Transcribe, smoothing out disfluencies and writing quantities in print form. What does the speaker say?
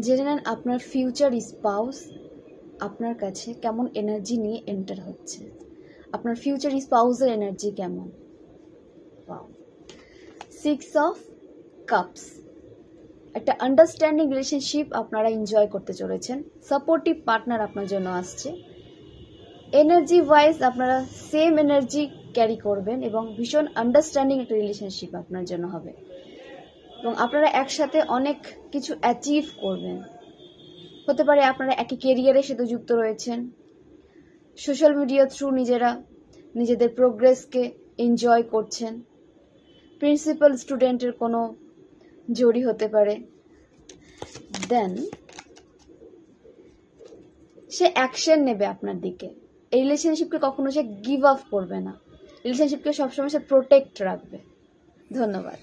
জেনে নেন আপনার ফিউচার স্পাউস আপনার কাছে কেমন এনার্জি নিয়ে এন্টার হচ্ছে, আপনার ফিউচার স্পাউসের এনার্জি কেমন। ওয়াও, 6 অফ কাপস, একটা আন্ডারস্ট্যান্ডিং রিলেশনশিপ আপনারা এনজয় করতে চলেছেন, সাপোর্টিভ পার্টনার আপনার জন্য আসছে, এনার্জি ওয়াইজ আপনারা সেম এনার্জি ক্যারি করবেন এবং ভীষণ আন্ডারস্ট্যান্ডিং একটা রিলেশনশিপ আপনার জন্য হবে এবং আপনারা একসাথে অনেক কিছু অ্যাচিভ করবেন। হতে পারে আপনারা একই কেরিয়ারের সাথে যুক্ত রয়েছেন, সোশ্যাল মিডিয়া থ্রু নিজেদের প্রোগ্রেসকে এনজয় করছেন, প্রিন্সিপাল স্টুডেন্টের কোনো জড়ি হতে পারে। দেন সে অ্যাকশন নেবে আপনার দিকে, এই রিলেশনশিপকে কখনো সে গিভ আপ করবে না, রিলেশনশিপকে সবসময় সে প্রোটেক্ট রাখবে। ধন্যবাদ।